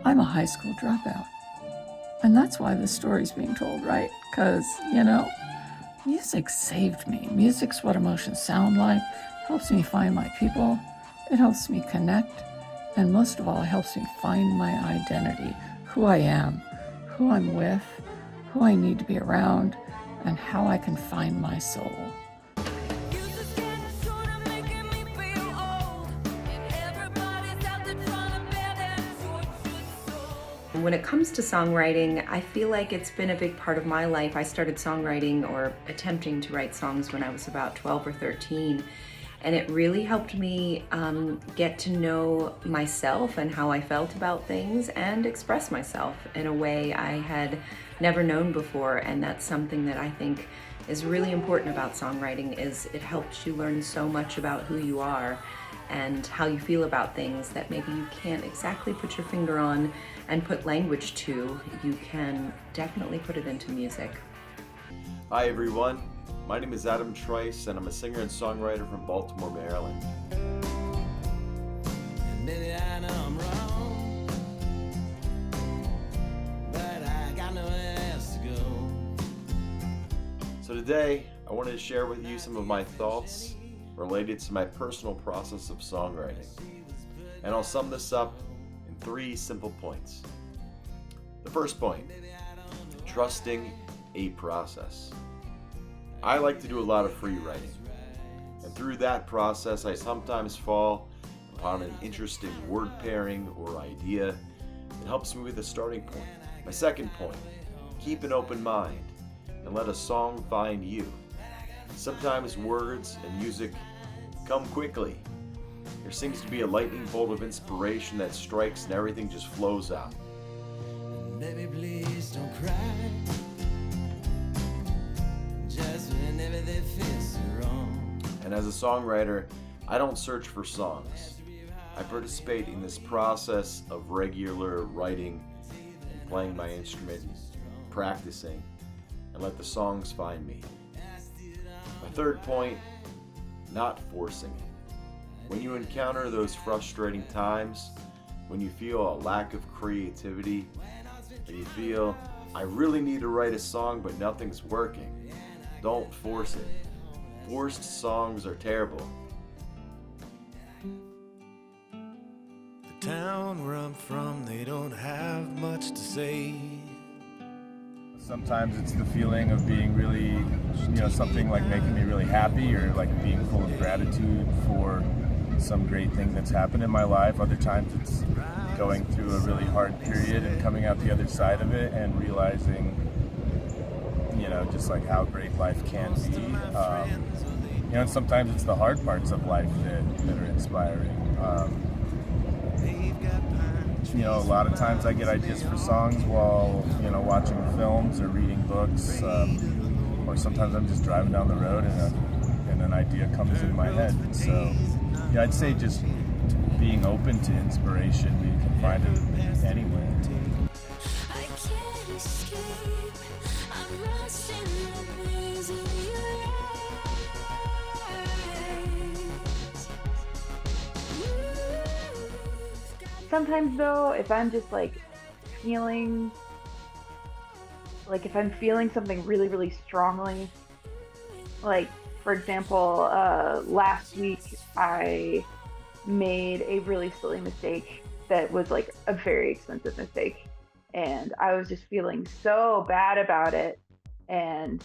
I'm a high school dropout. And that's why this story's being told, right? Because, music saved me. Music's what emotions sound like. It helps me find my people. It helps me connect. And most of all, it helps me find my identity, who I am, who I'm with, who I need to be around, and how I can find my soul. When it comes to songwriting, I feel like it's been a big part of my life. I started songwriting or attempting to write songs when I was about 12 or 13, and it really helped me get to know myself and how I felt about things and express myself in a way I had never known before. And that's something that I think is really important about songwriting, is it helps you learn so much about who you are and how you feel about things that maybe you can't exactly put your finger on and put language to. You can definitely put it into music. Hi everyone, my name is Adam Trice and I'm a singer and songwriter from Baltimore, Maryland. Maybe I know I'm wrong, but I got nowhere else to go. So today, I wanted to share with you some of my thoughts related to my personal process of songwriting. And I'll sum this up in 3 simple points. The first point, trusting a process. I like to do a lot of free writing, and through that process I sometimes fall upon an interesting word pairing or idea that helps me with a starting point. My second point, keep an open mind and let a song find you. Sometimes words and music come quickly. There seems to be a lightning bolt of inspiration that strikes and everything just flows out. Baby, please don't cry. Just when everything feels so wrong. And as a songwriter, I don't search for songs. I participate in this process of regular writing and playing my instrument, practicing, and let the songs find me. My third point, not forcing it. When you encounter those frustrating times, when you feel a lack of creativity, and you feel, I really need to write a song but nothing's working, don't force it. Forced songs are terrible. The town where I'm from, they don't have much to say. Sometimes it's the feeling of being really, something like making me really happy, or like being full of gratitude for some great thing that's happened in my life. Other times it's going through a really hard period and coming out the other side of it and realizing, just like how great life can be. And sometimes it's the hard parts of life that are inspiring. A lot of times I get ideas for songs while, watching films or reading books, or sometimes I'm just driving down the road and an idea comes in my head. So, I'd say just being open to inspiration. You can find it anywhere. I can't escape. I'm lost in the maze of your eyes. Sometimes though, if I'm just feeling, if I'm feeling something really, really strongly, for example, last week I made a really silly mistake that was a very expensive mistake, and I was just feeling so bad about it, and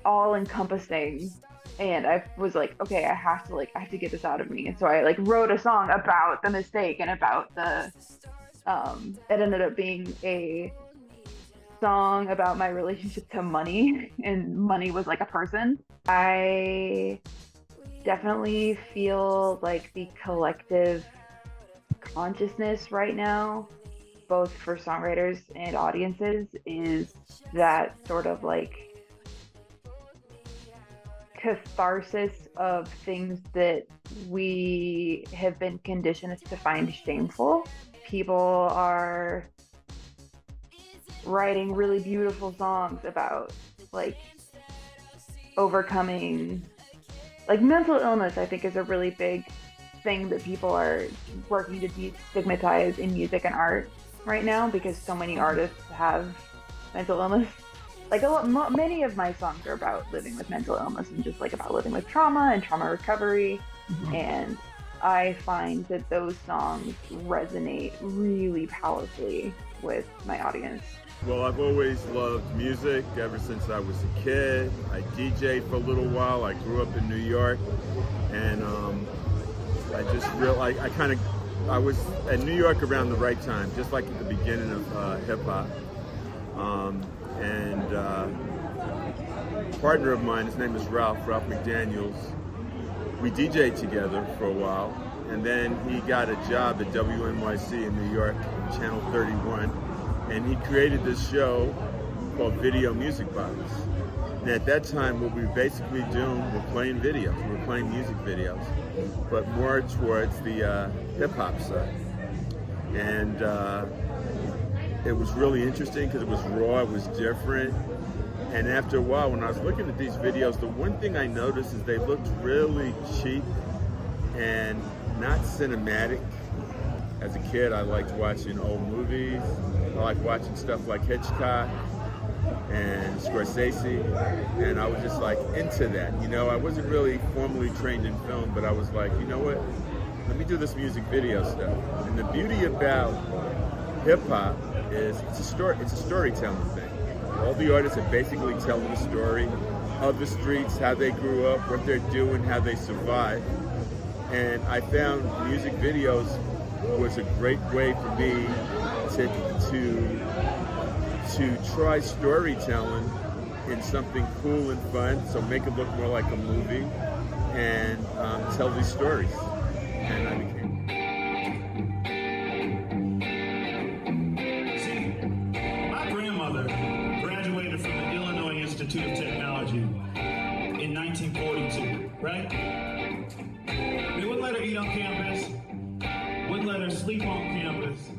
all encompassing, and I was okay, I have to get this out of me. And so I wrote a song about the mistake and about the it ended up being a song about my relationship to money, and money was like a person. I definitely feel the collective consciousness right now, both for songwriters and audiences, is that sort of catharsis of things that we have been conditioned to find shameful. People are writing really beautiful songs about overcoming mental illness. I think is a really big thing that people are working to destigmatize in music and art right now, because so many artists have mental illness. Like many of my songs are about living with mental illness and just like about living with trauma and trauma recovery. And I find that those songs resonate really powerfully with my audience. Well, I've always loved music ever since I was a kid. I DJ'd for a little while. I grew up in New York, and I just realized I was at New York around the right time, just like at the beginning of hip hop. And a partner of mine, his name is Ralph McDaniels. We DJ'd together for a while, and then he got a job at WNYC in New York, Channel 31, and he created this show called Video Music Box. And at that time, what we were basically doing, we're playing videos, we were playing music videos, but more towards the hip-hop side. And it was really interesting because it was raw, it was different. And after a while, when I was looking at these videos, the one thing I noticed is they looked really cheap and not cinematic. As a kid, I liked watching old movies. I liked watching stuff like Hitchcock and Scorsese, and I was just like into that. You know, I wasn't really formally trained in film, but I was like, you know what? Let me do this music video stuff. And the beauty about hip hop is it's a storytelling thing. All the artists are basically telling the story of the streets, how they grew up, what they're doing, how they survive. And I found music videos was a great way for me to try storytelling in something cool and fun, so make it look more like a movie, and tell these stories. And I became. My grandmother graduated from the Illinois Institute of Technology in 1942, right? They wouldn't let her eat on campus, wouldn't let her sleep on campus,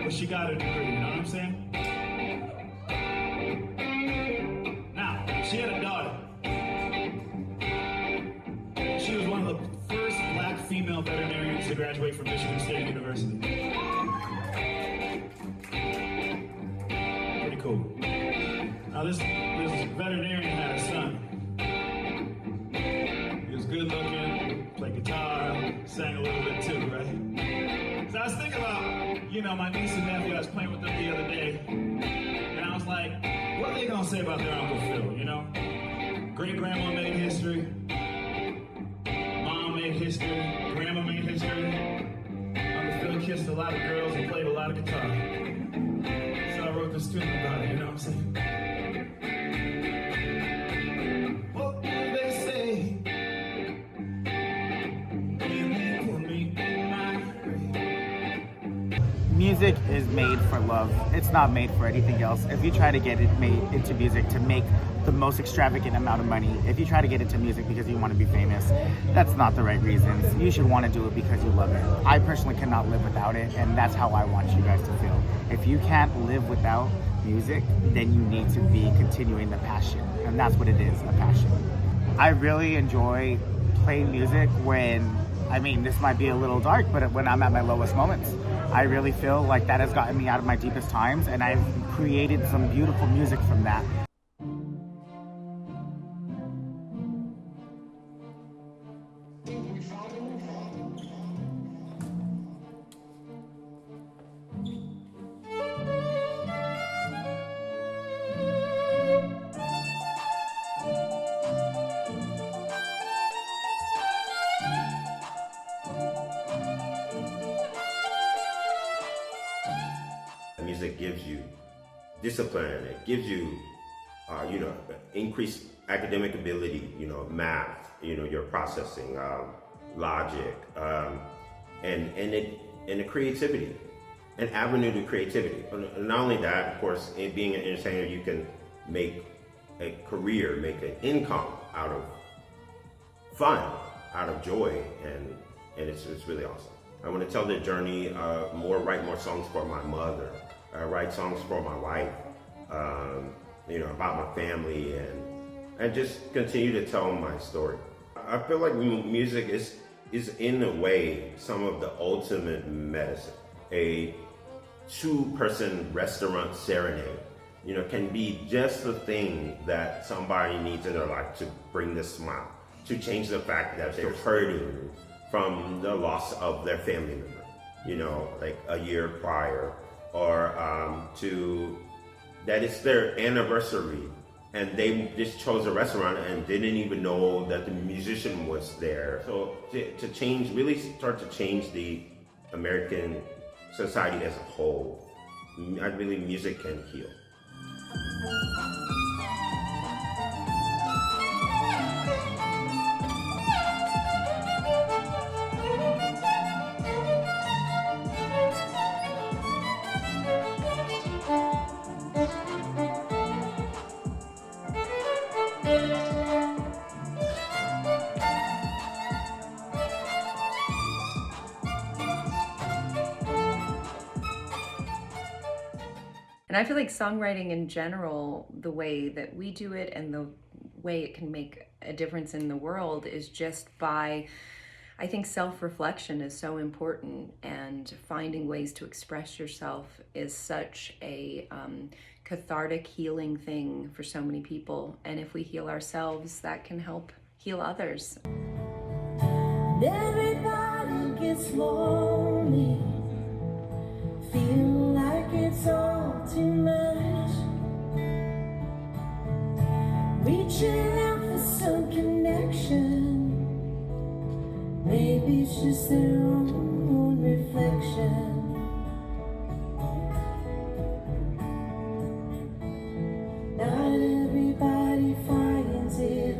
but she got a degree, you know what I'm saying? Now, she had a daughter. She was one of the first black female veterinarians to graduate from Michigan State University. Pretty cool. Now this veterinarian had a son. He was good looking, played guitar, sang a little bit too, right? So I was thinking about, my niece and nephew. I was playing with them the other day, and I was like, what are they gonna say about their Uncle Phil, Great grandma made history, mom made history, grandma made history. Uncle Phil kissed a lot of girls and played a lot of guitar. So I wrote this tune about it, you know what I'm saying? What do they say? Music is made for love. It's not made for anything else. If you try to get it made into music to make the most extravagant amount of money, if you try to get into music because you want to be famous, that's not the right reasons. You should want to do it because you love it. I personally cannot live without it, and that's how I want you guys to feel. If you can't live without music, then you need to be continuing the passion, and that's what it is, a passion. I really enjoy playing music this might be a little dark, but when I'm at my lowest moments. I really feel like that has gotten me out of my deepest times, and I've created some beautiful music from that. Music gives you discipline, it gives you, increased academic ability, math, your processing, logic, and the creativity, an avenue to creativity. Not only that, of course, in being an entertainer, you can make a career, make an income out of fun, out of joy, and it's really awesome. I want to tell the journey, write more songs for my mother, write songs for my wife, about my family, and just continue to tell my story. I feel like music is is in a way some of the ultimate medicine. A two-person restaurant serenade, can be just the thing that somebody needs in their life to bring the smile, to change the fact that they're hurting from the loss of their family member, like a year prior, or that it's their anniversary and they just chose a restaurant and didn't even know that the musician was there. So to change, really start to change the American society as a whole, I believe music can heal. And I feel like songwriting in general, the way that we do it and the way it can make a difference in the world is just by, I think self-reflection is so important, and finding ways to express yourself is such a cathartic, healing thing for so many people. And if we heal ourselves, that can help heal others. Everybody gets lonely, feel like it's all too much, reaching out for some connection, maybe it's just their own reflection. Not everybody finds it,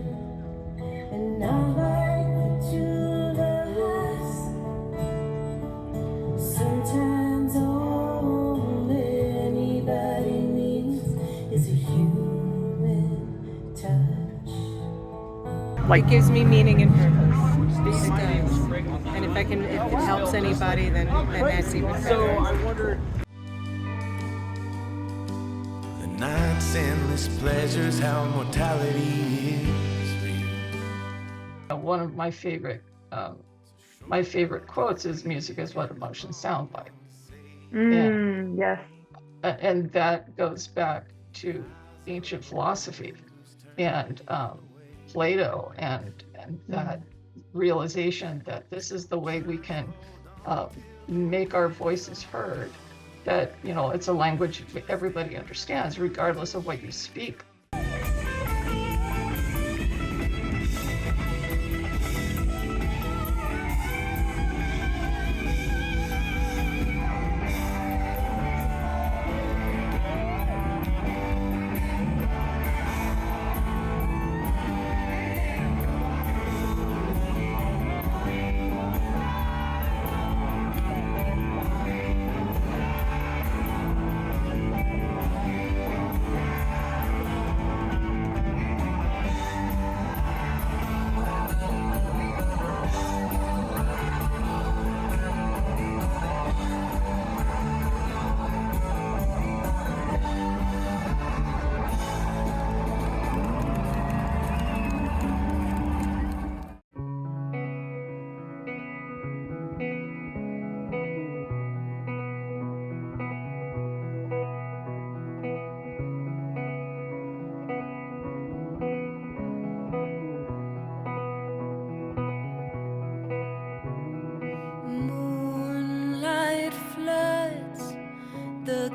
and not like the two of us. Sometimes all anybody needs is a human touch. It gives me meaning and purpose. It does. And if it helps anybody, then that's even better. So I wonder. The night's endless pleasures, how mortality is real. One of my favorite quotes is "Music is what emotions sound like." Yes. And that goes back to ancient philosophy and Plato, and that realization that this is the way we can make our voices heard, that it's a language everybody understands regardless of what you speak. Moonlight floods the